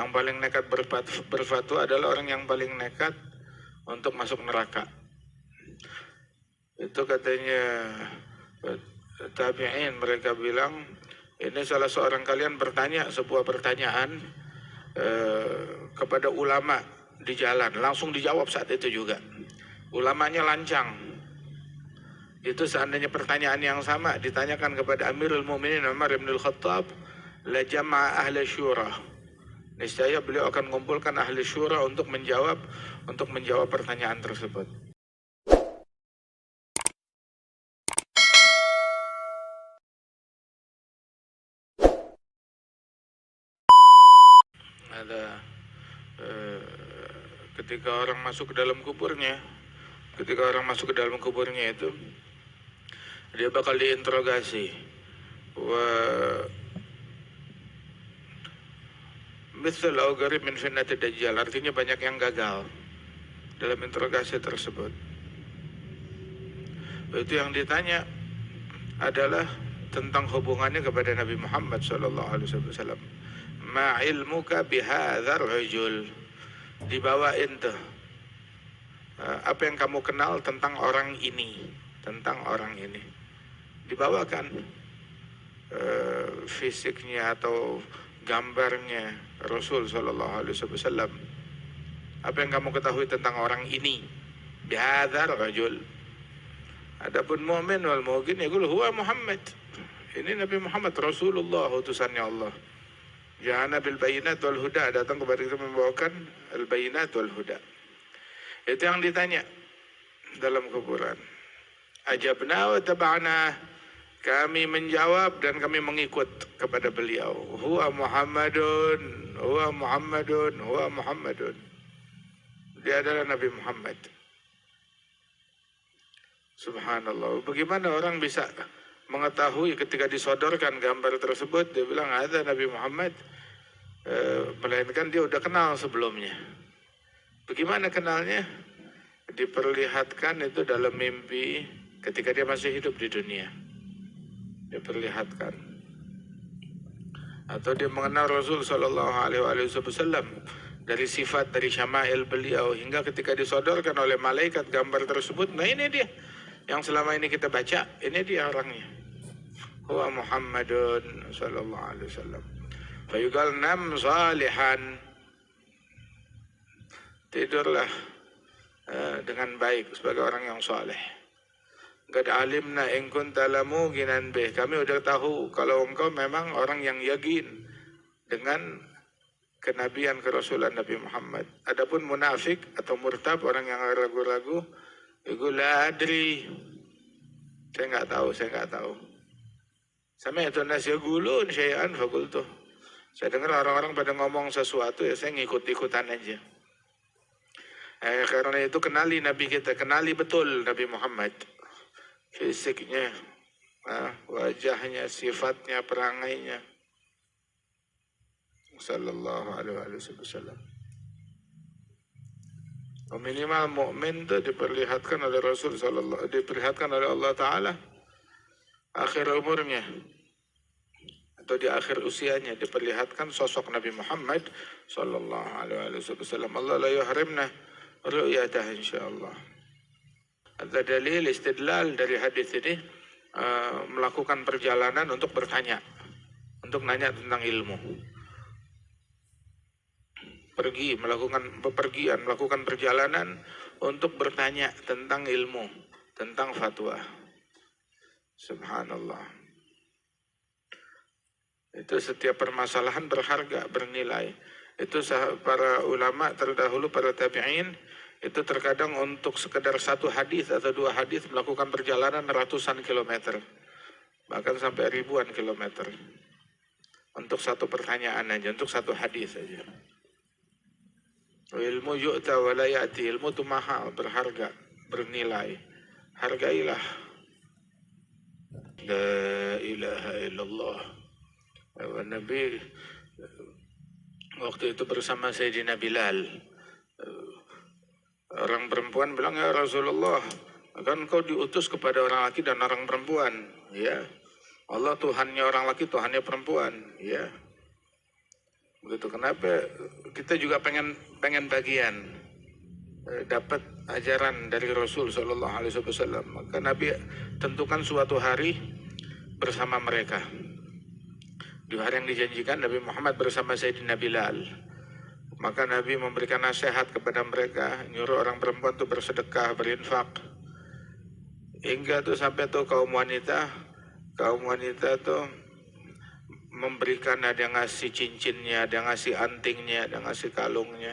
Yang paling nekat berfatwa adalah orang yang paling nekat untuk masuk neraka. Itu katanya tabi'in, mereka bilang, ini salah seorang kalian bertanya sebuah pertanyaan kepada ulama di jalan, langsung dijawab saat itu juga. Ulamanya lancang. Itu seandainya pertanyaan yang sama ditanyakan kepada Amirul Mukminin Umar bin Al-Khattab, la jama'a ahli syura. Niscaya beliau akan mengumpulkan ahli syura untuk menjawab pertanyaan tersebut. Ada ketika orang masuk ke dalam kuburnya, itu dia bakal diinterogasi. Misal au garib min fitnatid dajjal, artinya banyak yang gagal dalam interogasi tersebut. Itu yang ditanya adalah tentang hubungannya kepada Nabi Muhammad SAW. Ma ilmuka bihadzal rajul, dibawain tuh apa yang kamu kenal tentang orang ini, dibawakan fisiknya atau gambarnya Rasul SAW. Apa yang kamu ketahui tentang orang ini? Bihadzal rajul. Adapun mu'min wal mu'min yaqul huwa Muhammad. Ini Nabi Muhammad Rasulullah, utusannya Allah. Ja'ana bil bayinat wal huda, datang kepada kita membawakan al bayinat wal huda. Itu yang ditanya dalam kuburan. Ajabna wa taba'na, kami menjawab dan kami mengikut kepada beliau. Huwa Muhammadun, huwa Muhammadun, huwa Muhammadun. Dia adalah Nabi Muhammad. Subhanallah. Bagaimana orang bisa mengetahui ketika disodorkan gambar tersebut, dia bilang ada Nabi Muhammad, melainkan dia udah kenal sebelumnya. Bagaimana kenalnya? Diperlihatkan itu dalam mimpi ketika dia masih hidup di dunia. Diperlihatkan. Atau dia mengenal Rasul SAW dari sifat, dari syama'il beliau, hingga ketika disodorkan oleh malaikat gambar tersebut, nah ini dia yang selama ini kita baca, ini dia orangnya. Huwa Muhammadun sallallahu alaihi wasallam. Fayuqal nam salihan, tidurlah dengan baik sebagai orang yang saleh. Qad alimna in kunta lamuqinan bih, kami udah tahu kalau engkau memang orang yang yakin dengan kenabian kerasulan Nabi Muhammad. Adapun munafik atau murtab, orang yang ragu-ragu, yaqul la adri, saya nggak tahu. Sami'tu an-nas yaqulun syai'an faqultu. Saya dengar orang-orang pada ngomong sesuatu, ya saya ngikut-ikutan aja. Karena itu kenali Nabi kita, kenali betul Nabi Muhammad. Fisiknya, wajahnya, sifatnya, perangainya. Sallallahu alaihi wasallam. Minimal mukmin itu diperlihatkan oleh Rasul sallallahu, diperlihatkan oleh Allah Ta'ala akhir umurnya atau di akhir usianya, diperlihatkan sosok Nabi Muhammad sallallahu alaihi wasallam. Allah la yuhrimna ru'yatah insyaallah. Ada dalil istidlal dari hadis ini, melakukan perjalanan untuk bertanya, untuk nanya tentang ilmu. Melakukan perjalanan untuk bertanya tentang ilmu, tentang fatwa. Subhanallah. Itu setiap permasalahan berharga, bernilai. Itu para ulama terdahulu, para tabi'in, itu terkadang untuk sekedar satu hadis atau dua hadis melakukan perjalanan ratusan kilometer, bahkan sampai ribuan kilometer, untuk satu pertanyaan aja, untuk satu hadis aja. Ilmu yu'ta wa la ya'ti, ilmu itu mahal, berharga, bernilai. Hargailah. La ilaha illallah. Nabi waktu itu bersama Sayyidina Bilal. Orang perempuan bilang, ya Rasulullah, kan kau diutus kepada orang laki dan orang perempuan. Ya, Allah Tuhannya orang laki, Tuhannya perempuan. Ya. Begitu. Kenapa kita juga pengen bagian dapat ajaran dari Rasul Shallallahu Alaihi Wasallam. Maka Nabi tentukan suatu hari bersama mereka. Di hari yang dijanjikan Nabi Muhammad bersama Sayyidina Bilal. Maka Nabi memberikan nasihat kepada mereka, nyuruh orang perempuan itu bersedekah, berinfak. Hingga tuh sampai tuh kaum wanita tuh memberikan, ada yang ngasih cincinnya, ada yang ngasih antingnya, ada yang ngasih kalungnya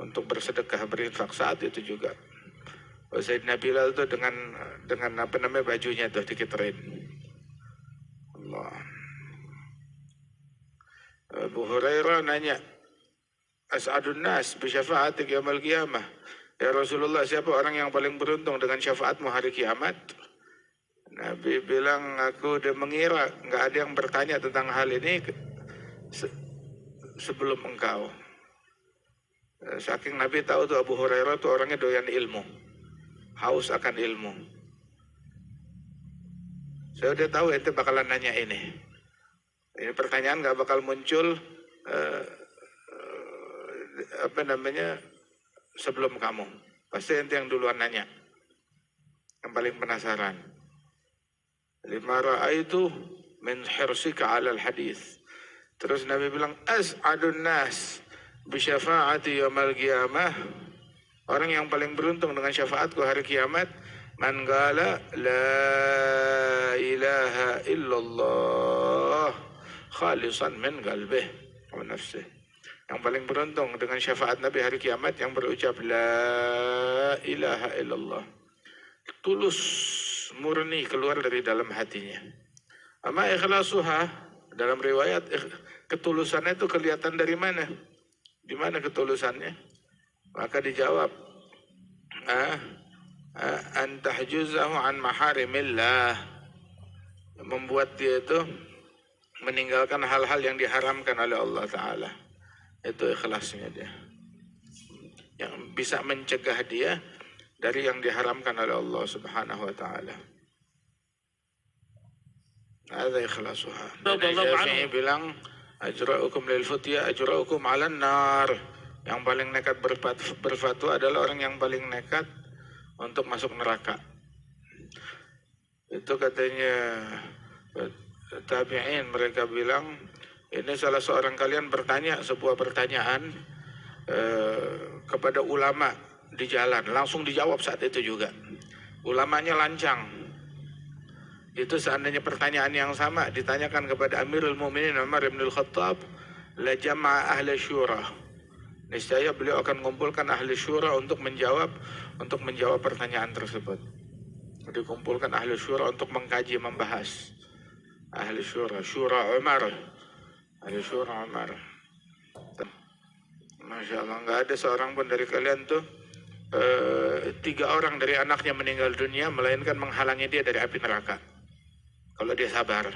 untuk bersedekah, berinfak saat itu juga. Sayyidina Bilal tuh dengan apa namanya bajunya tuh dikiterin. Allah. Abu Hurairah nanya, As'adun nas bisyafa'atik yaumil qiyamah. Ya Rasulullah, siapa orang yang paling beruntung dengan syafaatmu hari kiamat? Nabi bilang, aku udah mengira nggak ada yang bertanya tentang hal ini sebelum engkau. Saking Nabi tahu tuh Abu Hurairah tuh orangnya doyan ilmu, haus akan ilmu. Saya udah tahu ente bakalan nanya ini. Ini pertanyaan nggak bakal muncul sebelum kamu. Pasti ente yang duluan nanya, yang paling penasaran. Lima ra'aitu min hirsika 'alal hadis. Terus Nabi bilang, as'adun nas bisyafa'ati yaumil qiyamah. Orang yang paling beruntung dengan syafaatku hari kiamat, man qala la ilaha illallah khalisan min qalbih wa nafsih. Yang paling beruntung dengan syafaat Nabi hari kiamat yang berucap la ilaha illallah, tulus, murni, keluar dari dalam hatinya. Ama ikhlasuha, dalam riwayat ketulusannya itu kelihatan dari mana? Di mana ketulusannya? Maka dijawab, an tahjuzahu an maharimillah, membuat dia itu meninggalkan hal-hal yang diharamkan oleh Allah Ta'ala. Itu ikhlasnya dia, yang bisa mencegah dia dari yang diharamkan oleh Allah Subhanahu wa Ta'ala. Ada ikhlasuha. Syafi'i bilang, ajra'ukum lil futya ajra'ukum 'alan nar. Yang paling nekat berfatwa adalah orang yang paling nekat untuk masuk neraka. Itu katanya tabi'in, mereka bilang, ini salah seorang kalian bertanya sebuah pertanyaan kepada ulama di jalan, langsung dijawab saat itu juga. Ulamanya lancang. Itu seandainya pertanyaan yang sama ditanyakan kepada Amirul Mukminin Umar bin Al-Khattab, la jama'a ahli syura. Niscaya beliau akan mengumpulkan ahli syura untuk menjawab pertanyaan tersebut. Dikumpulkan ahli syura untuk mengkaji, membahas. Ahli syura, syura Umar. Ahli syura Umar. Masya Allah, nggak ada seorang pun dari kalian tuh 3 orang dari anaknya meninggal dunia melainkan menghalangi dia dari api neraka. Kalau dia sabar.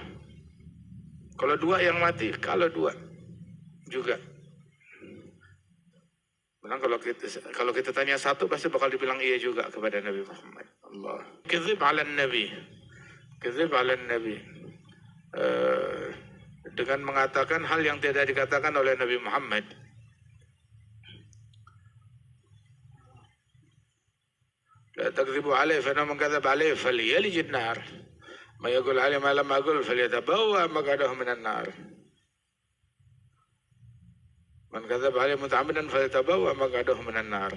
Kalau 2 yang mati, kalau 2 juga. Memang kalau kita tanya 1 pasti bakal dibilang iya juga kepada Nabi Muhammad. Allah. Kadzib 'alan Nabi. Kadzib 'alan Nabi. Dengan mengatakan hal yang tidak dikatakan oleh Nabi Muhammad. La takdzibu alaihi fa man kadzaba alaihi falyalij an-nar. Ma yaqul alaihi ma lam aqul falyatabawwa maq'adahu minan nar. Man kadzaba alaihi muta'ammidan falyatabawwa maq'adahu minan nar.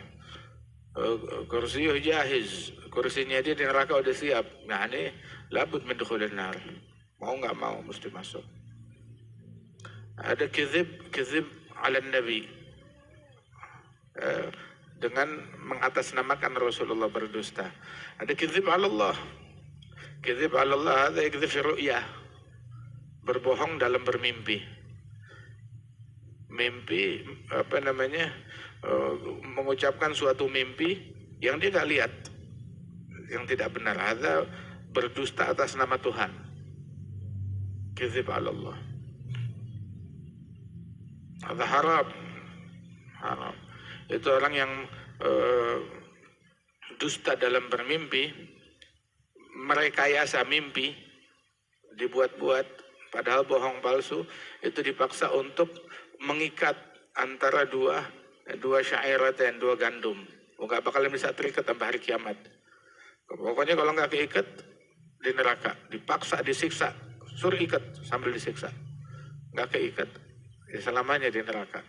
Kursiyuh jahiz, kursinya dia di neraka udah siap. Yani labud min dukhulin nar. Mau nggak mau mesti masuk. Ada kizib ala Nabi, dengan mengatasnamakan Rasulullah berdusta. Ada kizib ala Allah. Kizib ala Allah ada kizib fi ru'yah, berbohong dalam bermimpi. Mimpi mengucapkan suatu mimpi yang dia nggak lihat, yang tidak benar. Ada berdusta atas nama Tuhan. Kizib ala Allah. Ada haram. Itu orang yang dusta dalam bermimpi, merekayasa mimpi, dibuat-buat Padahal bohong palsu itu dipaksa untuk mengikat antara dua syairatan, dua gandum. Nggak bakal bisa terikat sampai hari kiamat. Pokoknya kalau nggak keikat di neraka, dipaksa, disiksa, suruh ikat sambil disiksa, nggak keikat, selamanya di neraka.